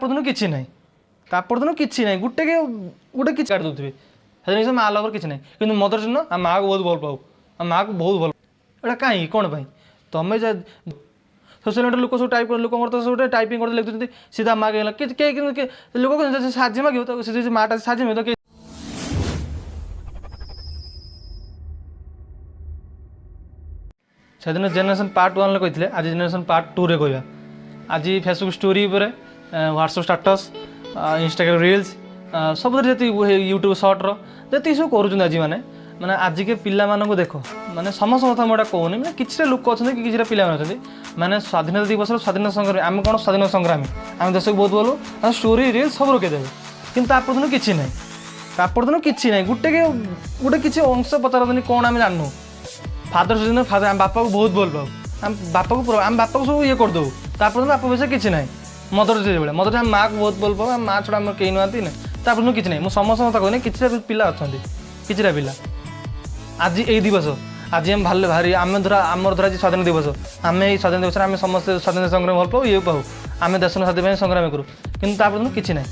परदिन किसी ना तापरदिन किसी ना गोटे गोटे कि काट दूसरे से माँ लवर किसी ना कि मदर चिन्ह आम माँ को बहुत भल पाऊ आम माँ को बहुत भल एटा कहीं कौन पाई तुम सोशल मीडिया लोक सब टाइप लोक तो सब टाइपिंग करते लिखुच्च सीधा माँ के लोक साज्य मागे तो से माँटा साज्य मागे तो से दिन जेनेरेशन पार्ट 1 कहते आज जेनेरेशन पार्ट 2 रे कहवा आज Facebook story WhatsApp status Instagram reels सब यूट्यूब सर्टर जी सब कर आज माने आज के पिला मानक देख माने समस्त कथा मुझे कहूनी मैंने किसी लोक अच्छा कि किसी पिला माने स्वाधीनता दिवस स्वाधीनता संग्रामी आम कौन स्वाधीनता संग्रामी आम देश को बहुत भलो स्टोरी रील सब रोकईदेवे कि तापरदिन किसी ना तापरदिन किसी ना गोटे गोटे किसी अंश पचारदिन कौन आम जानू फादर्स दिन फादर आम बापा को बहुत भल पाऊ आम बापा को आम बापा को सब ये करदे तापरदिन बापा विषय किसी ना मदर डे भाई मदर आम माँ को बहुत भल पाऊ आम माँ छड़ा आम कहीं नुआती ना तापरदिन किसी ना मुझे समस्त कथा कहनी किसी पिला अच्छा किसी पिला आज यही दिवस आज आम भाले भारी आम धरा आमर धरा स्वाधीन दिवस आम ये स्वाधीन दिवस आम समस्त स्वाधीनता संग्राम भल पाऊ ये पाऊ आम देश स्वाधीन संग्राम करूँ कि तापरदिन किसी ना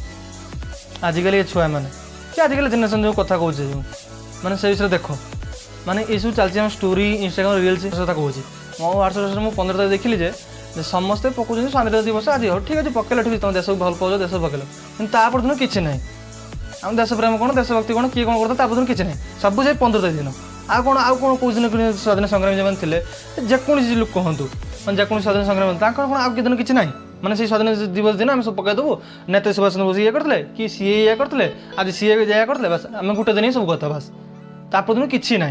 आजिकल ये छुआ मैंने कि आजिकल जेनेरेशन जो कथा कहे मैंने से विषय देख माने ये सब चलती स्टोरी इंस्टाग्राम रील्स कथा कहूँ मो व्हाट्सएप मुझे 15 तारीख देखिली जे समस्ते पकाउन स्वाधीनता दिवस आज हो ठीक अच्छे पकेल ठीक तुम देश को भल पाओ देश पकेल कि तापरदिन किसी ना आम देश प्रेम कौन देशभक्ति कौन किए कौन करता तापरदिन किसी ना सब जाए 15 तारीख दिन आउ कौन कौ दिन स्वाधीन संग्रामी जो थे जेकोसी लोक कहतु मैं जेको स्वाधीन संग्रामी कौन आउ दिन किसी ना मैंने से स्वाधीन दिवस दिन आम सब पकईदेव नेता सुभाष चंद्र बोस ये करते कि सी या करते आज सी या करते बस आम गोटे दिन ही सब कथा बस तापरदिन किसी ना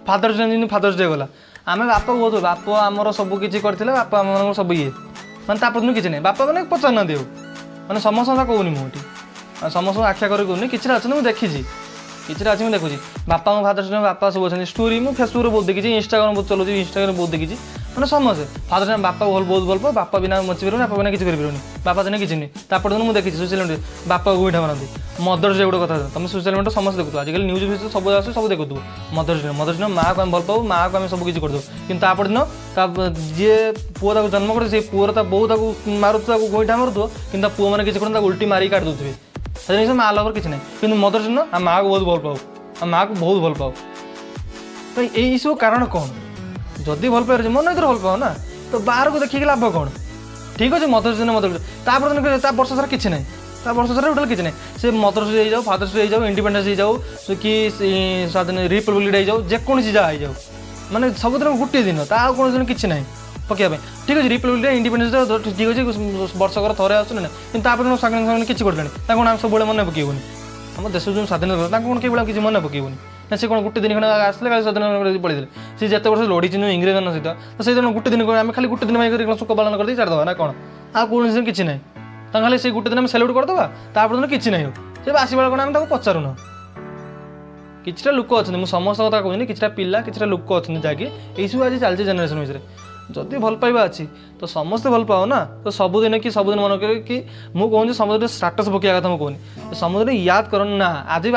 फादर्स डे फादर्स डे गला आम बापा बहुत बाप आमर सब किसी करते बापा आम सब ये मैंने तापरदिन किसी ना बापा मैंने पचार ना देव मैंने समस्त कहूनी मुझे समस्त आख्या कर कहूनी किसी अच्छे मुझे देखी किसी अच्छे मुझे देखुची बापा फादर्स डे बापा सब अच्छे स्टोरी मुझे फेसबुक बहुत देखी इंस्टाग्राम बहुत चलाऊँ इंस्टाग्राम बहुत देखी मैंने समझे फादर्स डे बापा बहुत भल पाओ बापा बिना बची पारे बापा बिना किसी करें बापा दिन किसी नहीं तापरदिन मुझे देखी सोशल मीडिया बापा गोईठा मारती मदर्स डे गोटे कथा तुम सोशल मीडिया समस्त देखु आजिकल न्यूज भी सब आस सब देखु मदर्स डे माँ को आम भल पाऊ माँ को आम सब किसी करदे कि तापरदिन जी पुआ जन्म कर पुअर बो मारुता गोईठा मारुव कि पुआ मैंने किसी करते उल्टी मारिक काट दूसरे से माँ लवर किसी ना कि मदर चिन्ह आम माँ को बहुत भल पाऊ आम माँ को बहुत भल पाऊ तो यही सब कारण कौन जदि भल पाए मन भल पाओ ना तो बाहर को देखिए लाभ कौन ठीक अच्छे मदर्स दिन मदर तापरदिन वर्ष सारा किसी ना वर्ष सारा टोटाल किसी ना से मदर्स डे जाओ फादर्स डे जाओ इंडिपेंडेंस डे जाओ कि स्वाधीन रिपब्लिक डे जाओ जेकोसी जहाँ जाओ माने सबुदिन गोटे दिन कौन दिन किसी ना पकड़ा ठीक अच्छे रिपब्लिक डे इंडिपेंडेंस डे ठीक अच्छे वर्षकर थे आसुना कि सागे सागे किसी करें आम सब मन पकेबनी आम देश जो स्वाधीन कौन कई किसी मन पकेबनी ना से कौन गोटे दिन खंडे आसले खाली स्वाधीन पड़े सी जिते वर्ष लड़ी इंग्रेज मान सहित तो से गोटे दिन आम खाली गोटे दिन सुख पालन करते छाड़देवा ना कौन कौन किसी ना खाली से गोटे दिन सेल्यूट करदेवा तापरदिन किसी ना से आस बेला कौन आम पचारूना किसी लोक अच्छा मुझे समस्त कथा कहूँ किसी पिला किसी लोक अच्छा जहाँकि यही सब आज चलती जेनेरेशन विषय जदि भल पाइबा अच्छी तो समस्ते भल पाओ ना तो सबुदिन कि सबुदिन मन कर कि मुझे समुद्र स्टाटस पकड़ा कथा मुझे कहूनी समुद्र याद कर ना आज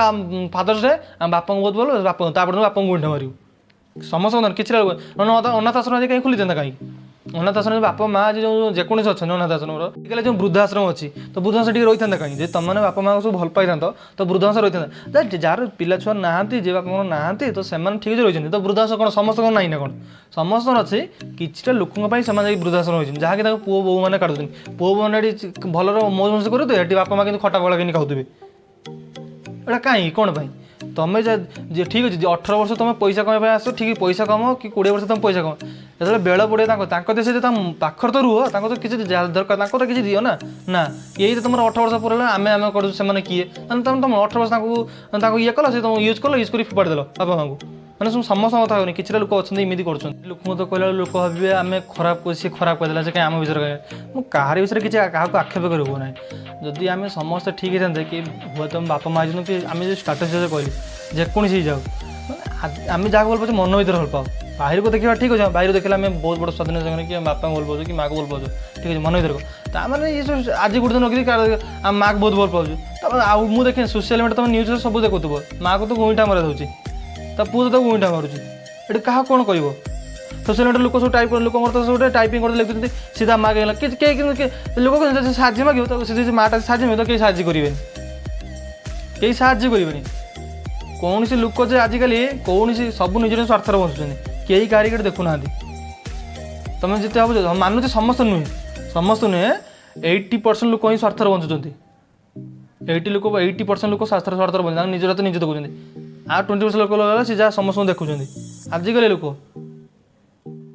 फादर्स डे आम बापा बहुत भल बापा तापरदिन बापा गोईठा मारू समस्त किसी अनाथ आश्रम आज कहीं खोली था कहीं अनाथ आश्रम बापा माँ आज जो जेकोसी अच्छा अनाथ आश्रम जो वृद्धाश्रम अच्छी तो वृद्धाश्रम टी रही था कहीं जो तुमने बापा माँ को सब भल पाई तो वृद्धाश्रम रही था जार पिला छुआ नहांती जे बापा नहांती तो से ठीक रही तो वृद्धाश्रम कौन समस्त ना ना कौन समस्त अच्छे किसी लोकों से वृद्धाश्रम रही जहाँकि पुओ बोऊ मैंने काटुन पुओ बोऊ मैंने भल मौज मस्ती करूँ ये बापा माँ खटा बड़ा कि खाऊे एटा कहीं कौन पाई तुम्हें ठीक अच्छे 18 वर्ष तुम पैसा कमाई आस ठीक पैसा कम कि 20 वर्ष तुम पैसा कम जो बेल पड़े देश पाखर तो रुह तो किसी दरकार तो किसी दियो ना ना यही तो तुम 18 वर्ष पर आम आम कर किए तुम 18 वर्ष ये कल तुम यूज कर फोपाड़ी देल बापा माँ को मैंने सब समस्त कथा कहनी किसी लोक अच्छा इमती कर लोक तो कहला लोक भावे आम खराब सी खराब करदेला से कहीं आम विषय कह मुझे विषय किसी क्या आक्षेप करूँ ना जदि आम समस्त ठीक होता कि हुए तुम बापा माँ कि आम जो स्टाटस कहली जेकोसी जाऊ आम जहाँ भल पाचे मन भर भल पाओ बाहर को देखा ठीक अच्छे बाहर देखला आम बहुत बड़ा स्वाधीन संग्रामी कि बापा को भल पाओ कि माँ को भल पाओ ठीक है मन भर मैंने ये सब आज गोटे दिन रखी आम माँ को बहुत भल पाऊँ मुझे देखे सोशल मीडिया तुम न्यूज सब देखुव माँ को तो गोईठा मारा दूसरी ता पुओ तो गोईठा मारूँ ये क्या कौन कह सोशल मीडिया लोक सब टाइप लोक तो सब टाइपिंग करते लिखुଛନ୍ତି सीधा मागे लोक साहाଯ୍य मागे तो से माटा साहाଯ୍य मागे तो कहीं साहाଯ୍य करेंगे कहीं साहाଯ୍य करेंगे कौन सी लोक जे आजिकल कौन सी सब निज स्वार्थर बसुँच कई कारिगेट देखुना तुम जिते भाव मानुचे समस्त नुहे 80% लोक ही स्वार्थर बंचुंट 80% लोक स्वार्थर बंचुं निजर तो निज देखुं आ 20% लोक लगा सी जहाँ समस्त देखुं आजिकल लोक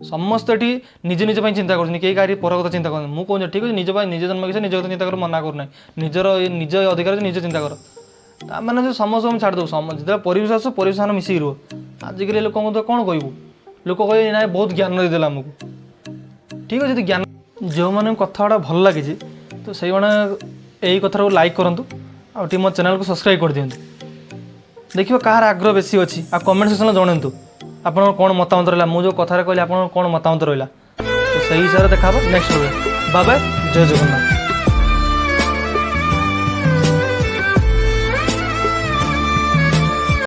समस्त ये निज निज चिंता कर कई पर कथा चिंता कर मुझे ठीक है निज निज जन्म किसी निज कथा चिंता कर मना करना निजर निज अधिकार निज चिंता कर मैंने समस्त छाड़ दो जो परिवेश आस परिवेश मिसिक रुह आजिकल लोक कौन कहू लोक कह ना बहुत ज्ञान देदेला आमको ठीक है जी ज्ञान जो मैंने कथा गुड़ा भल लगी तो से यही कथा लाइक करूँ आउ मो चैनल को सब्सक्राइब कर दिखाँ देखिए कहार आग्रह बेसी अच्छी आ कमेंट सेक्शन जनातु आप कौन मतामत रहा मुझे कथार कहली आप कौन मतामत रहा तो सही हिसाब से देखा नेक्स्ट बाय बाय जय जगन्नाथ।